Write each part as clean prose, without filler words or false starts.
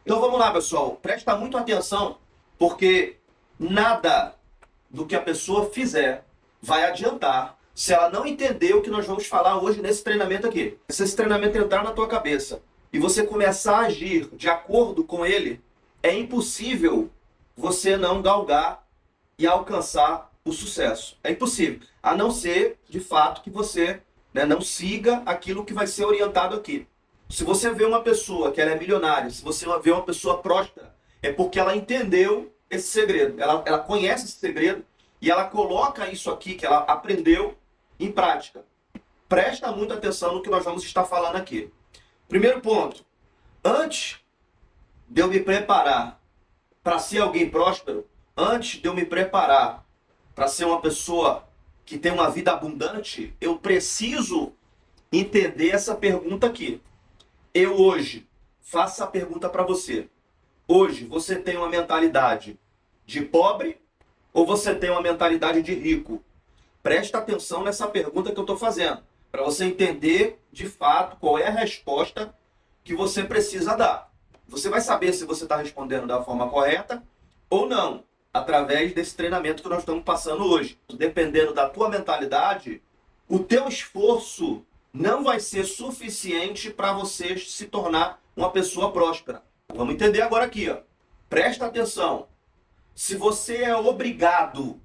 Então vamos lá, pessoal. Presta muito atenção, porque nada do que a pessoa fizer vai adiantar se ela não entender o que nós vamos falar hoje nesse treinamento aqui. Se esse treinamento entrar na tua cabeça e você começar a agir de acordo com ele, é impossível você não galgar e alcançar o sucesso. É impossível. A não ser, de fato, que você não siga aquilo que vai ser orientado aqui. Se você vê uma pessoa que ela é milionária, se você vê uma pessoa próspera, é porque ela entendeu esse segredo. Ela conhece esse segredo e ela coloca isso aqui que ela aprendeu em prática. Presta muita atenção no que nós vamos estar falando aqui. Primeiro ponto. Antes de eu me preparar para ser alguém próspero, antes de eu me preparar para ser uma pessoa que tem uma vida abundante, eu preciso entender essa pergunta aqui. Eu hoje faço a pergunta para você. Hoje você tem uma mentalidade de pobre ou você tem uma mentalidade de rico? Presta atenção nessa pergunta que eu estou fazendo, para você entender de fato qual é a resposta que você precisa dar. Você vai saber se você está respondendo da forma correta ou não, através desse treinamento que nós estamos passando hoje. Dependendo da tua mentalidade, o teu esforço não vai ser suficiente para você se tornar uma pessoa próspera. Vamos entender agora aqui, ó. Presta atenção. Se você é obrigado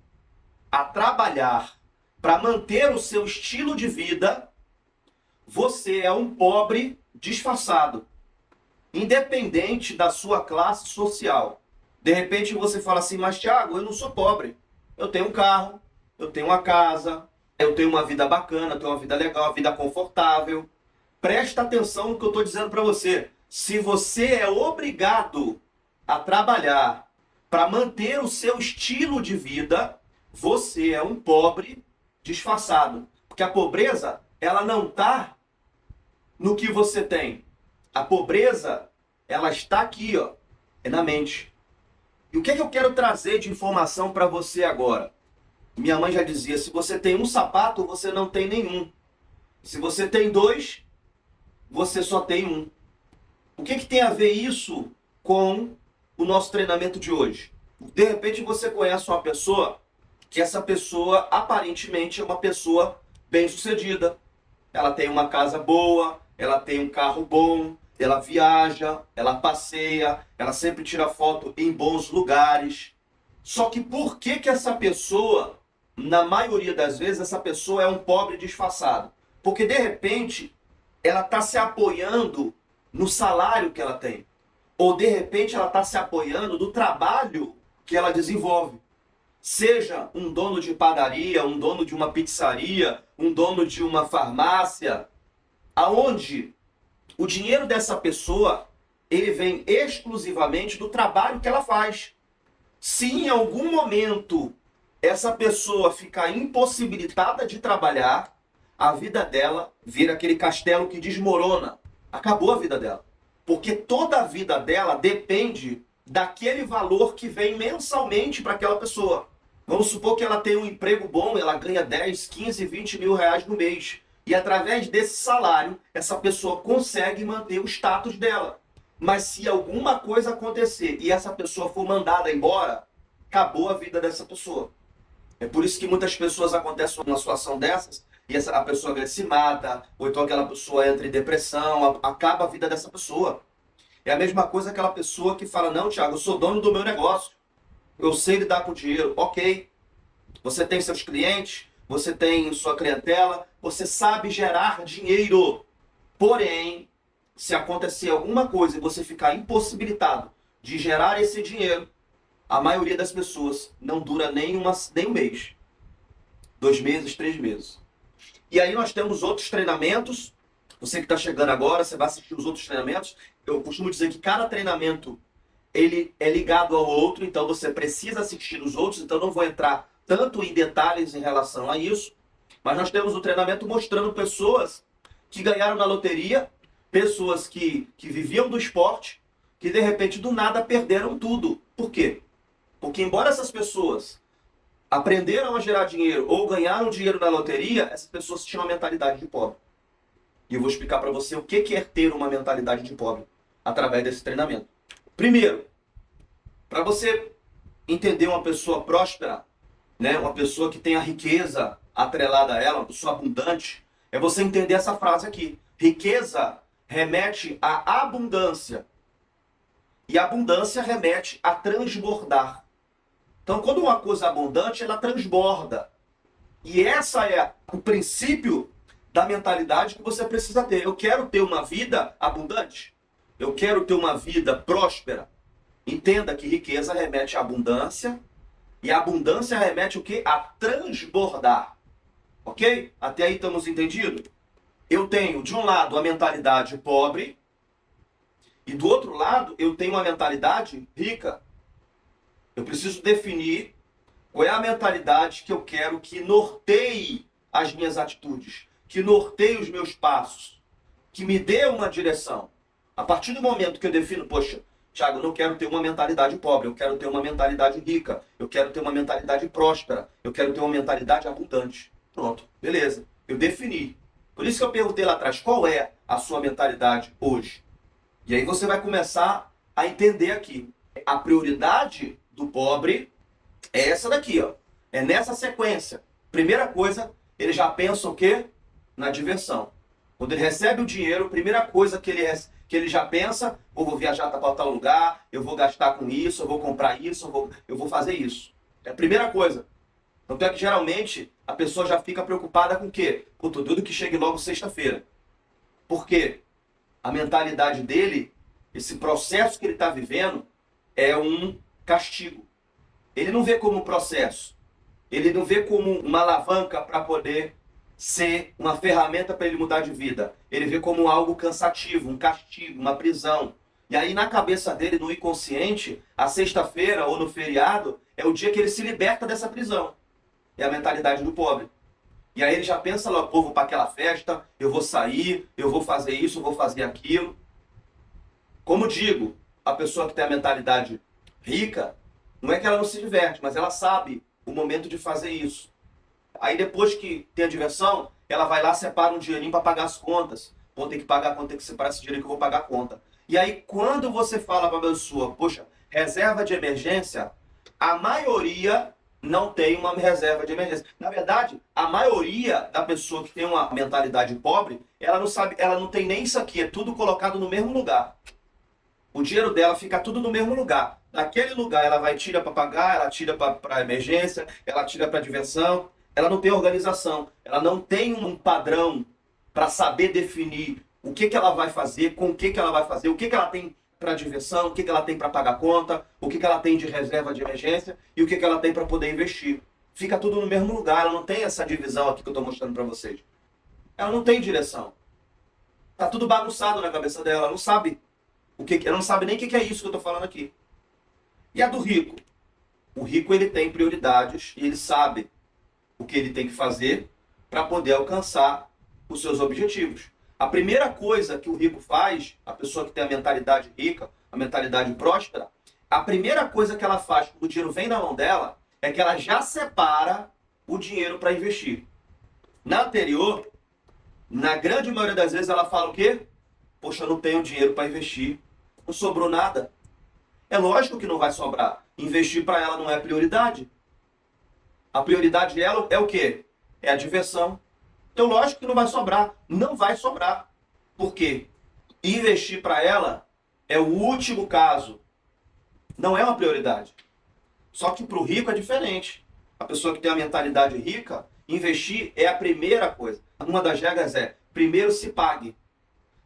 a trabalhar para manter o seu estilo de vida, você é um pobre disfarçado, independente da sua classe social. De repente você fala assim, mas Thiago, eu não sou pobre. Eu tenho um carro, eu tenho uma casa, eu tenho uma vida bacana, eu tenho uma vida legal, uma vida confortável. Presta atenção no que eu estou dizendo para você. Se você é obrigado a trabalhar para manter o seu estilo de vida, você é um pobre disfarçado. Porque a pobreza, ela não está no que você tem. A pobreza, ela está aqui, ó, é na mente. E o que é que eu quero trazer de informação para você agora? Minha mãe já dizia, se você tem um sapato, você não tem nenhum. Se você tem dois, você só tem um. O que tem a ver isso com o nosso treinamento de hoje? De repente você conhece uma pessoa que essa pessoa aparentemente é uma pessoa bem-sucedida. Ela tem uma casa boa, ela tem um carro bom, ela viaja, ela passeia, ela sempre tira foto em bons lugares. Só que por que essa pessoa, na maioria das vezes, essa pessoa é um pobre disfarçado? Porque de repente ela está se apoiando no salário que ela tem. Ou de repente ela está se apoiando no trabalho que ela desenvolve. Seja um dono de padaria, um dono de uma pizzaria, um dono de uma farmácia, aonde o dinheiro dessa pessoa, ele vem exclusivamente do trabalho que ela faz. Se em algum momento essa pessoa ficar impossibilitada de trabalhar, a vida dela vira aquele castelo que desmorona. Acabou a vida dela. Porque toda a vida dela depende daquele valor que vem mensalmente para aquela pessoa. Vamos supor que ela tem um emprego bom, ela ganha 10, 15, 20 mil reais no mês. E através desse salário, essa pessoa consegue manter o status dela. Mas se alguma coisa acontecer e essa pessoa for mandada embora, acabou a vida dessa pessoa. É por isso que muitas pessoas acontecem uma situação dessas e a pessoa se mata, ou então aquela pessoa entra em depressão, acaba a vida dessa pessoa. É a mesma coisa aquela pessoa que fala, não, Thiago, eu sou dono do meu negócio, eu sei lidar com dinheiro. Ok, você tem seus clientes, você tem sua clientela, você sabe gerar dinheiro. Porém, se acontecer alguma coisa e você ficar impossibilitado de gerar esse dinheiro, a maioria das pessoas não dura nem um mês. 2 meses, 3 meses. E aí nós temos outros treinamentos. Você que está chegando agora, você vai assistir os outros treinamentos. Eu costumo dizer que cada treinamento ele é ligado ao outro, então você precisa assistir os outros, então não vou entrar tanto em detalhes em relação a isso. Mas nós temos o treinamento mostrando pessoas que ganharam na loteria, pessoas que viviam do esporte, que de repente do nada perderam tudo. Por quê? Porque embora essas pessoas aprenderam a gerar dinheiro ou ganharam dinheiro na loteria, essas pessoas tinham uma mentalidade de pobre. E eu vou explicar para você o que é ter uma mentalidade de pobre através desse treinamento. Primeiro, para você entender uma pessoa próspera, né, uma pessoa que tem a riqueza atrelada a ela, uma pessoa abundante, é você entender essa frase aqui. Riqueza remete à abundância. E abundância remete a transbordar. Então, quando uma coisa é abundante, ela transborda. E essa é o princípio da mentalidade que você precisa ter. Eu quero ter uma vida abundante. Eu quero ter uma vida próspera. Entenda que riqueza remete à abundância. E a abundância remete o quê? A transbordar. Ok? Até aí estamos entendidos? Eu tenho, de um lado, a mentalidade pobre. E do outro lado, eu tenho uma mentalidade rica. Eu preciso definir qual é a mentalidade que eu quero que norteie as minhas atitudes, que norteie os meus passos, que me dê uma direção. A partir do momento que eu defino, poxa, Thiago, eu não quero ter uma mentalidade pobre, eu quero ter uma mentalidade rica, eu quero ter uma mentalidade próspera, eu quero ter uma mentalidade abundante. Pronto, beleza. Eu defini. Por isso que eu perguntei lá atrás, qual é a sua mentalidade hoje? E aí você vai começar a entender aqui. A prioridade do pobre é essa daqui, ó. É nessa sequência. Primeira coisa, ele já pensa o quê? Na diversão. Quando ele recebe o dinheiro, a primeira coisa que ele já pensa, eu vou viajar para tal lugar, eu vou gastar com isso, eu vou comprar isso, eu vou fazer isso. É a primeira coisa. Tanto é que geralmente a pessoa já fica preocupada com o quê? Com tudo que chegue logo sexta-feira. Por quê? A mentalidade dele, esse processo que ele está vivendo, é um castigo. Ele não vê como um processo. Ele não vê como uma alavanca para poder ser uma ferramenta para ele mudar de vida. Ele vê como algo cansativo, um castigo, uma prisão. E aí na cabeça dele, no inconsciente, a sexta-feira ou no feriado é o dia que ele se liberta dessa prisão. É a mentalidade do pobre. E aí ele já pensa lá, pô, vou para aquela festa, eu vou sair, eu vou fazer isso, eu vou fazer aquilo. Como digo, a pessoa que tem a mentalidade rica, não é que ela não se diverte, mas ela sabe o momento de fazer isso. Aí depois que tem a diversão, ela vai lá, separa um dinheirinho para pagar as contas. Vou ter que pagar a conta, tem que separar esse dinheiro que eu vou pagar a conta. E aí quando você fala para a pessoa, poxa, reserva de emergência, a maioria não tem uma reserva de emergência. Na verdade, a maioria da pessoa que tem uma mentalidade pobre, ela não sabe, ela não tem nem isso aqui, é tudo colocado no mesmo lugar. O dinheiro dela fica tudo no mesmo lugar. Naquele lugar ela vai tirar para pagar, ela tira para emergência, ela tira para diversão. Ela não tem organização, ela não tem um padrão para saber definir o que ela vai fazer, com o que ela vai fazer, o que ela tem para diversão, o que ela tem para pagar conta, o que ela tem de reserva de emergência e o que ela tem para poder investir. Fica tudo no mesmo lugar, ela não tem essa divisão aqui que eu estou mostrando para vocês. Ela não tem direção. Tá tudo bagunçado na cabeça dela, ela não sabe ela não sabe nem o que é isso que eu estou falando aqui. E a do rico? O rico ele tem prioridades e ele sabe o que ele tem que fazer para poder alcançar os seus objetivos. A primeira coisa que o rico faz, a pessoa que tem a mentalidade rica, a mentalidade próspera, a primeira coisa que ela faz quando o dinheiro vem na mão dela é que ela já separa o dinheiro para investir. Na anterior, na grande maioria das vezes ela fala o quê? Poxa, eu não tenho dinheiro para investir, não sobrou nada. É lógico que não vai sobrar. Investir para ela não é prioridade. A prioridade dela é o quê? É a diversão. Então, lógico que não vai sobrar. Não vai sobrar. Por quê? Investir para ela é o último caso. Não é uma prioridade. Só que para o rico é diferente. A pessoa que tem a mentalidade rica, investir é a primeira coisa. Uma das regras é, primeiro se pague.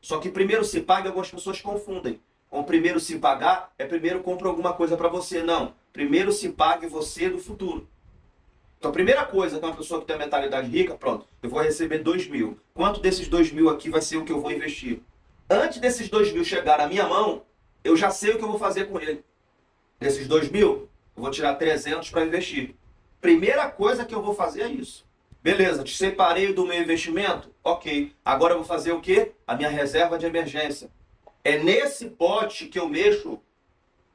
Só que primeiro se pague, algumas pessoas confundem. Com primeiro se pagar, é primeiro compra alguma coisa para você. Não. Primeiro se pague você do futuro. Então a primeira coisa que uma pessoa que tem a mentalidade rica, pronto, eu vou receber 2.000. Quanto desses 2.000 aqui vai ser o que eu vou investir? Antes desses 2.000 chegar na minha mão, eu já sei o que eu vou fazer com ele. Desses 2.000, eu vou tirar 300 para investir. Primeira coisa que eu vou fazer é isso. Beleza, te separei do meu investimento? Ok. Agora eu vou fazer o quê? A minha reserva de emergência. É nesse pote que eu mexo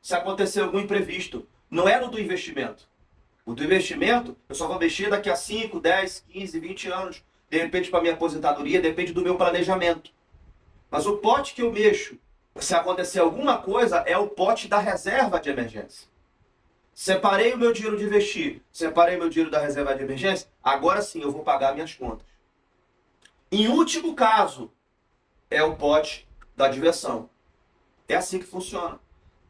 se acontecer algum imprevisto. Não é no do investimento. O do investimento, eu só vou mexer daqui a 5, 10, 15, 20 anos. De repente para minha aposentadoria, depende do meu planejamento. Mas o pote que eu mexo Se acontecer alguma coisa, é o pote da reserva de emergência. Separei o meu dinheiro de investir, separei meu dinheiro da reserva de emergência, agora sim eu vou pagar minhas contas. Em último caso, é o pote da diversão. É assim que funciona.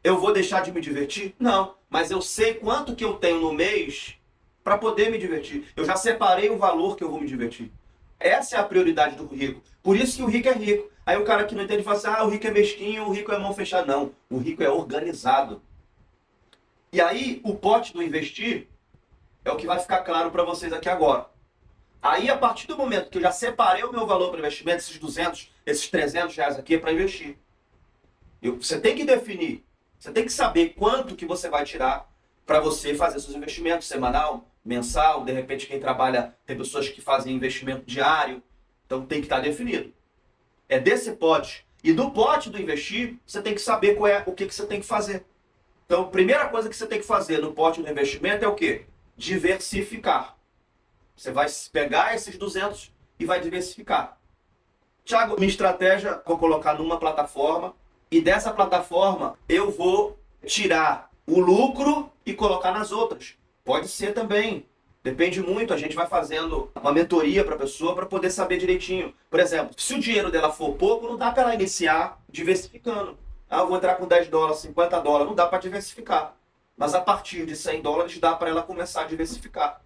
Eu vou deixar de me divertir? Não, mas eu sei quanto que eu tenho no mês para poder me divertir. Eu já separei o valor que eu vou me divertir. Essa é a prioridade do rico. Por isso que o rico é rico. Aí o cara que não entende fala assim, o rico é mesquinho, o rico é mão fechada. Não, o rico é organizado. E aí, o pote do investir é o que vai ficar claro para vocês aqui agora. Aí, a partir do momento que eu já separei o meu valor para investimento, esses 200, esses 300 reais aqui é para investir. Você tem que definir, você tem que saber quanto que você vai tirar para você fazer seus investimentos semanal, mensal, de repente quem trabalha, tem pessoas que fazem investimento diário, então tem que estar definido. É desse pote. E do pote do investir, você tem que saber o que você tem que fazer. Então, a primeira coisa que você tem que fazer no pote do investimento é o quê? Diversificar. Você vai pegar esses 200 e vai diversificar. Tiago, minha estratégia, vou colocar numa plataforma e dessa plataforma eu vou tirar o lucro e colocar nas outras. Pode ser também. Depende muito, a gente vai fazendo uma mentoria para a pessoa para poder saber direitinho. Por exemplo, se o dinheiro dela for pouco, não dá para ela iniciar diversificando. Eu vou entrar com 10 dólares, 50 dólares, não dá para diversificar. Mas a partir de 100 dólares dá para ela começar a diversificar.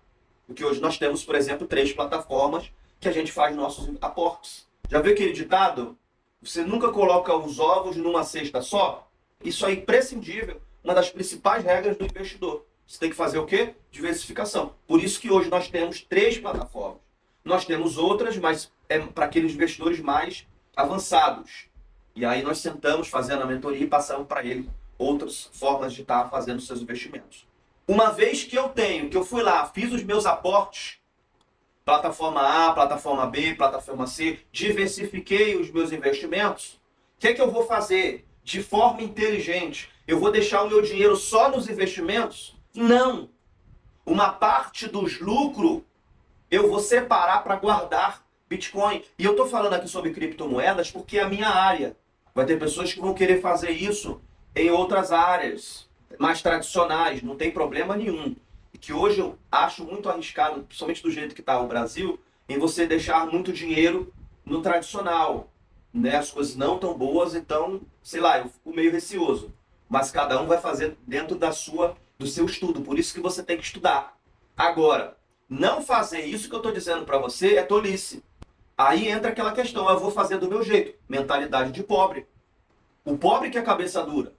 Porque hoje nós temos, por exemplo, 3 plataformas que a gente faz nossos aportes. Já viu aquele ditado? Você nunca coloca os ovos numa cesta só? Isso é imprescindível, uma das principais regras do investidor. Você tem que fazer o quê? Diversificação. Por isso que hoje nós temos 3 plataformas. Nós temos outras, mas é para aqueles investidores mais avançados. E aí nós sentamos fazendo a mentoria e passamos para ele outras formas de estar fazendo seus investimentos. Uma vez que eu fui lá, fiz os meus aportes, plataforma A, plataforma B, plataforma C, diversifiquei os meus investimentos, o que eu vou fazer? De forma inteligente, eu vou deixar o meu dinheiro só nos investimentos? Não! Uma parte dos lucros eu vou separar para guardar Bitcoin. E eu estou falando aqui sobre criptomoedas porque é a minha área. Vai ter pessoas que vão querer fazer isso em outras áreas mais tradicionais, não tem problema nenhum. E que hoje eu acho muito arriscado, principalmente do jeito que está o Brasil, em você deixar muito dinheiro no tradicional. Né? As coisas não tão boas, então, sei lá, eu fico meio receoso. Mas cada um vai fazer dentro do seu estudo, por isso que você tem que estudar. Agora, não fazer isso que eu estou dizendo para você é tolice. Aí entra aquela questão, eu vou fazer do meu jeito. Mentalidade de pobre. O pobre que é cabeça dura.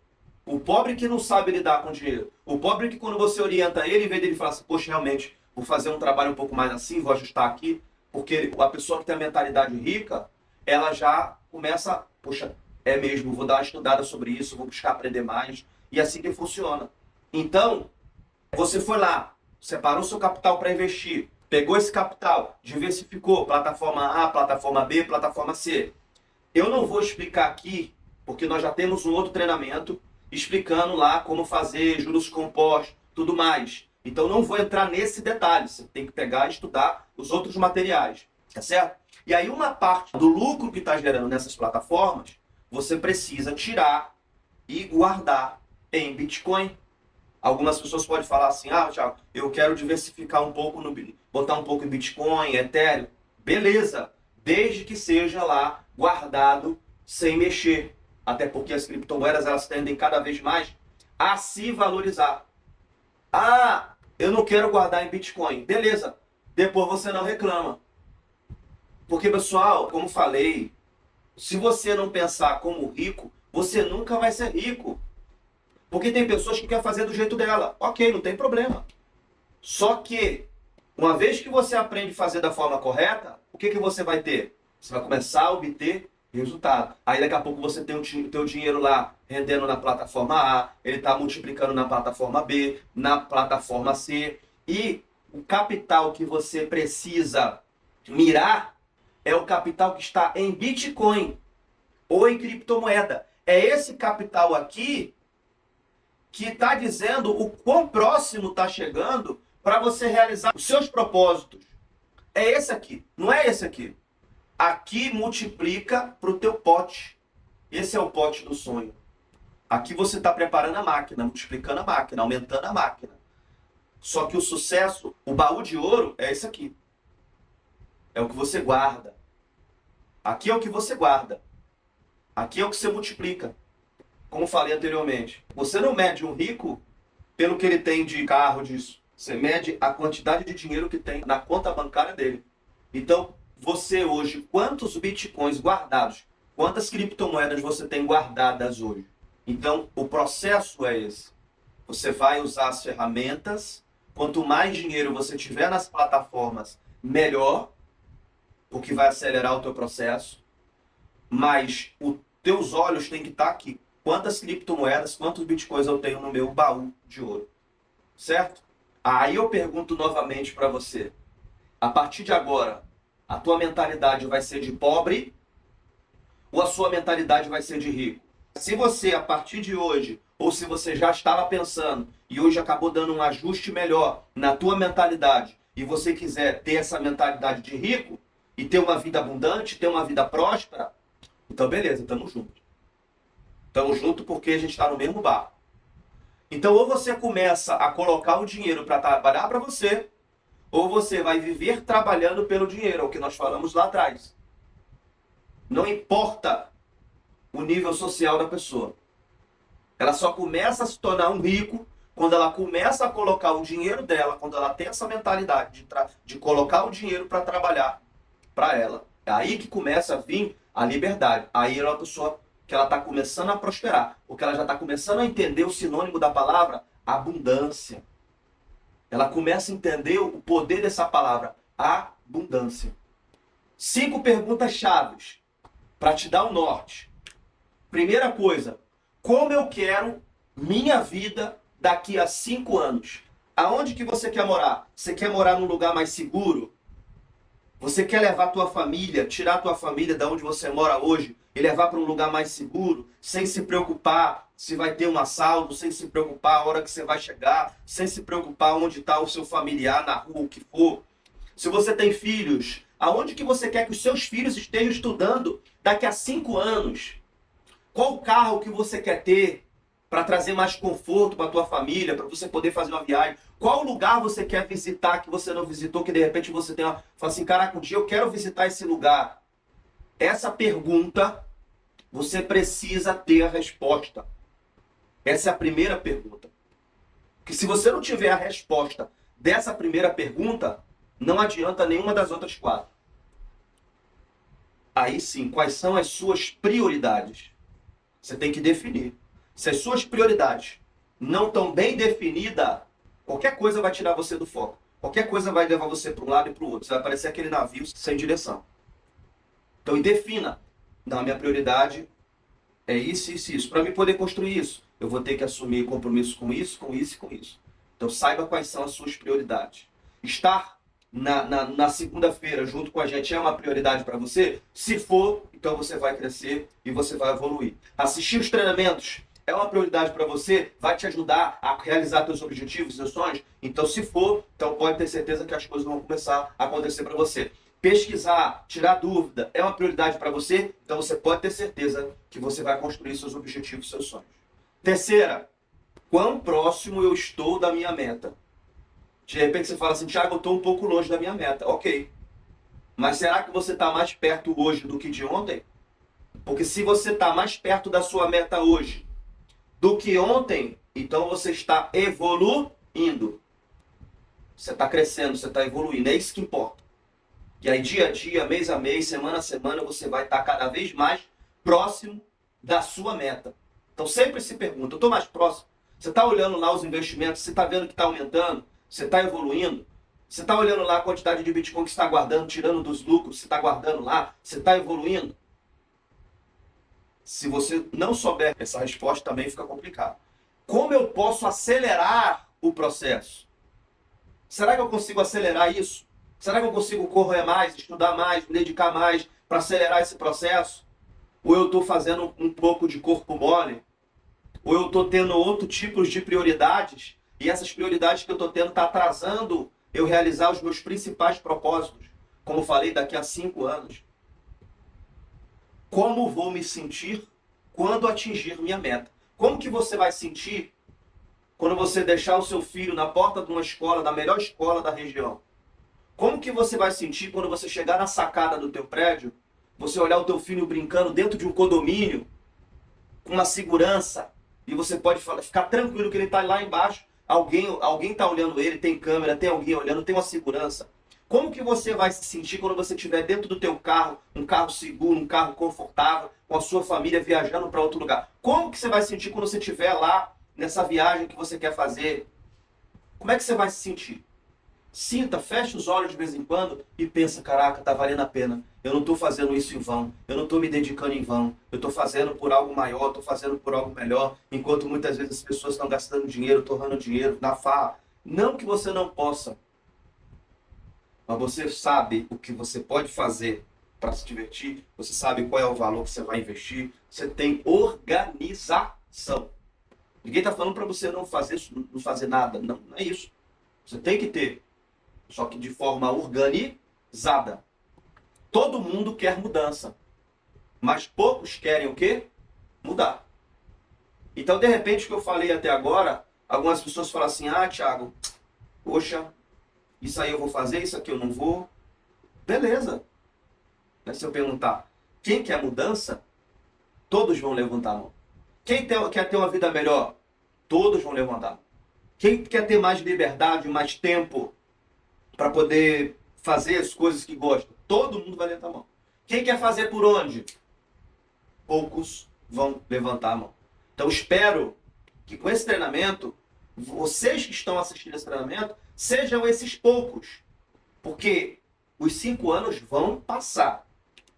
O pobre que não sabe lidar com dinheiro. O pobre que quando você orienta ele, em vez dele falar assim, poxa, realmente, vou fazer um trabalho um pouco mais assim, vou ajustar aqui. Porque a pessoa que tem a mentalidade rica, ela já começa, poxa, é mesmo, vou dar uma estudada sobre isso, vou buscar aprender mais. E é assim que funciona. Então, você foi lá, separou seu capital para investir. Pegou esse capital, diversificou, plataforma A, plataforma B, plataforma C. Eu não vou explicar aqui, porque nós já temos um outro treinamento explicando lá como fazer juros compostos, tudo mais. Então não vou entrar nesse detalhe, você tem que pegar e estudar os outros materiais, tá certo? E aí uma parte do lucro que está gerando nessas plataformas, você precisa tirar e guardar em Bitcoin. Algumas pessoas podem falar assim, Thiago, eu quero diversificar um pouco, botar um pouco em Bitcoin, Ethereum. Beleza, desde que seja lá guardado sem mexer. Até porque as criptomoedas elas tendem cada vez mais a se valorizar. Eu não quero guardar em Bitcoin. Beleza, depois você não reclama. Porque, pessoal, como falei, se você não pensar como rico, você nunca vai ser rico. Porque tem pessoas que querem fazer do jeito dela. Ok, não tem problema. Só que, uma vez que você aprende a fazer da forma correta, o que você vai ter? Você vai começar a obter resultado. Aí daqui a pouco você tem o teu dinheiro lá rendendo na plataforma A, ele está multiplicando na plataforma B, na plataforma C. E o capital que você precisa mirar é o capital que está em Bitcoin ou em criptomoeda. É esse capital aqui que está dizendo o quão próximo está chegando para você realizar os seus propósitos. É esse aqui, não é esse aqui. Aqui multiplica para o teu pote. Esse é o pote do sonho. Aqui você está preparando a máquina, multiplicando a máquina, aumentando a máquina. Só que o sucesso, o baú de ouro é esse aqui. É o que você guarda. Aqui é o que você guarda. Aqui é o que você multiplica. Como falei anteriormente. Você não mede um rico pelo que ele tem de carro, disso. Você mede a quantidade de dinheiro que tem na conta bancária dele. Então, você hoje, quantos bitcoins guardados, quantas criptomoedas você tem guardadas hoje? Então, o processo é esse. Você vai usar as ferramentas. Quanto mais dinheiro você tiver nas plataformas, melhor, porque vai acelerar o teu processo. Mas os teus olhos têm que estar aqui. Quantas criptomoedas, quantos bitcoins eu tenho no meu baú de ouro? Certo? Aí eu pergunto novamente para você. A partir de agora, a tua mentalidade vai ser de pobre ou a sua mentalidade vai ser de rico? Se você, a partir de hoje, ou se você já estava pensando e hoje acabou dando um ajuste melhor na tua mentalidade e você quiser ter essa mentalidade de rico e ter uma vida abundante, ter uma vida próspera, então beleza, tamo junto. Tamo junto porque a gente está no mesmo barco. Então ou você começa a colocar o dinheiro para trabalhar para você, ou você vai viver trabalhando pelo dinheiro, é o que nós falamos lá atrás. Não importa o nível social da pessoa. Ela só começa a se tornar um rico quando ela começa a colocar o dinheiro dela, quando ela tem essa mentalidade de colocar o dinheiro para trabalhar para ela. É aí que começa a vir a liberdade. Aí ela é uma pessoa que ela está começando a prosperar, porque ela já está começando a entender o sinônimo da palavra abundância. Ela começa a entender o poder dessa palavra, abundância. 5 perguntas chaves para te dar o norte. Primeira coisa, como eu quero minha vida daqui a 5 anos? Aonde que você quer morar? Você quer morar num lugar mais seguro? Você quer levar a tua família, tirar a tua família da onde você mora hoje e levar para um lugar mais seguro, sem se preocupar se vai ter um assalto, sem se preocupar a hora que você vai chegar, sem se preocupar onde está o seu familiar na rua, o que for. Se você tem filhos, aonde que você quer que os seus filhos estejam estudando daqui a 5 anos? Qual carro que você quer ter para trazer mais conforto para a tua família, para você poder fazer uma viagem? Qual lugar você quer visitar que você não visitou, que de repente você tem uma... Fala assim, caraca, um dia eu quero visitar esse lugar. Essa pergunta, você precisa ter a resposta. Essa é a primeira pergunta. Porque se você não tiver a resposta dessa primeira pergunta, não adianta nenhuma das outras 4. Aí sim, quais são as suas prioridades? Você tem que definir. Se as suas prioridades não estão bem definidas, qualquer coisa vai tirar você do foco. Qualquer coisa vai levar você para um lado e para o outro. Você vai parecer aquele navio sem direção. Então, defina. Não, a minha prioridade é isso, isso e isso. Para mim poder construir isso, eu vou ter que assumir compromisso com isso, com isso e com isso. Então, saiba quais são as suas prioridades. Estar na segunda-feira junto com a gente é uma prioridade para você? Se for, então você vai crescer e você vai evoluir. Assistir os treinamentos é uma prioridade para você? Vai te ajudar a realizar seus objetivos, seus sonhos? Então, se for, então pode ter certeza que as coisas vão começar a acontecer para você. Pesquisar, tirar dúvida, é uma prioridade para você? Então você pode ter certeza que você vai construir seus objetivos, seus sonhos. Terceira, quão próximo eu estou da minha meta? De repente você fala assim, Thiago, eu estou um pouco longe da minha meta. Ok. Mas será que você está mais perto hoje do que de ontem? Porque se você está mais perto da sua meta hoje do que ontem, então você está evoluindo. Você está crescendo, você está evoluindo. É isso que importa. E aí, dia a dia, mês a mês, semana a semana, você vai estar cada vez mais próximo da sua meta. Então, sempre se pergunta, eu estou mais próximo? Você está olhando lá os investimentos, você está vendo que está aumentando? Você está evoluindo? Você está olhando lá a quantidade de Bitcoin que você está guardando, tirando dos lucros, você está guardando lá? Você está evoluindo? Se você não souber essa resposta, também fica complicado. Como eu posso acelerar o processo? Será que eu consigo acelerar isso? Será que eu consigo correr mais, estudar mais, me dedicar mais para acelerar esse processo? Ou eu estou fazendo um pouco de corpo mole? Ou eu estou tendo outros tipos de prioridades e essas prioridades que eu estou tendo estão atrasando eu realizar os meus principais propósitos? Como falei, daqui a 5 anos. Como vou me sentir quando atingir minha meta. Como que você vai sentir quando você deixar o seu filho na porta de uma escola, da melhor escola da região? Como que você vai sentir quando você chegar na sacada do teu prédio, você olhar o teu filho brincando dentro de um condomínio, com uma segurança, e você pode ficar tranquilo que ele está lá embaixo, alguém está olhando ele, tem câmera, tem alguém olhando, tem uma segurança. Como que você vai se sentir quando você estiver dentro do teu carro, um carro seguro, um carro confortável, com a sua família viajando para outro lugar? Como que você vai se sentir quando você estiver lá, nessa viagem que você quer fazer? Como é que você vai se sentir? Sinta, feche os olhos de vez em quando e pensa, caraca, tá valendo a pena. Eu não estou fazendo isso em vão. Eu não estou me dedicando em vão. Eu estou fazendo por algo maior, estou fazendo por algo melhor. Enquanto muitas vezes as pessoas estão gastando dinheiro, torrando dinheiro na farra. Não que você não possa, mas você sabe o que você pode fazer para se divertir. Você sabe qual é o valor que você vai investir. Você tem organização. Ninguém está falando para você não fazer nada. Não, não é isso. Você tem que ter. Só que de forma organizada. Todo mundo quer mudança. Mas poucos querem o quê? Mudar. Então, de repente, o que eu falei até agora, algumas pessoas falam assim, Thiago, poxa, isso aí eu vou fazer, isso aqui eu não vou. Beleza. Mas se eu perguntar, quem quer mudança? Todos vão levantar a mão. Quem quer ter uma vida melhor? Todos vão levantar. Quem quer ter mais liberdade, mais tempo para poder fazer as coisas que gosta? Todo mundo vai levantar a mão. Quem quer fazer por onde? Poucos vão levantar a mão. Então espero que com esse treinamento, vocês que estão assistindo esse treinamento, sejam esses poucos. Porque os 5 anos vão passar.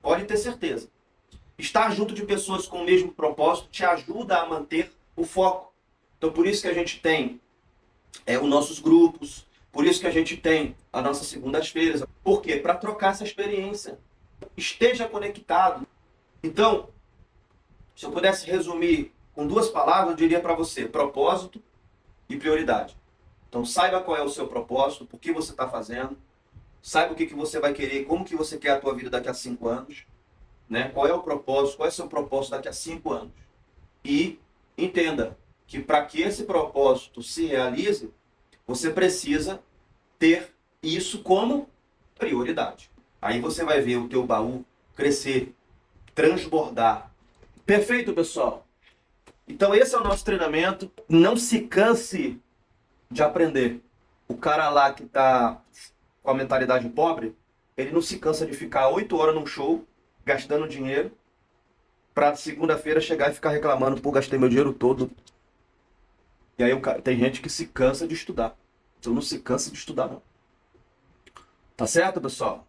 Pode ter certeza. Estar junto de pessoas com o mesmo propósito te ajuda a manter o foco. Então por isso que a gente tem os nossos grupos, por isso que a gente tem as nossas segundas-feiras. Por quê? Para trocar essa experiência. Esteja conectado. Então, se eu pudesse resumir com 2 palavras, eu diria para você, propósito e prioridade. Então saiba qual é o seu propósito, por que você está fazendo, saiba o que você vai querer, como que você quer a tua vida daqui a 5 anos, né? Qual é o propósito, qual é o seu propósito daqui a 5 anos. E entenda que para que esse propósito se realize, você precisa ter isso como prioridade. Aí você vai ver o teu baú crescer, transbordar. Perfeito, pessoal? Então esse é o nosso treinamento. Não se canse de aprender. O cara lá que está com a mentalidade pobre, ele não se cansa de ficar 8 horas num show, gastando dinheiro, para segunda-feira chegar e ficar reclamando, pô, gastei meu dinheiro todo. E aí tem gente que se cansa de estudar. Então não se cansa de estudar, não. Tá certo, pessoal?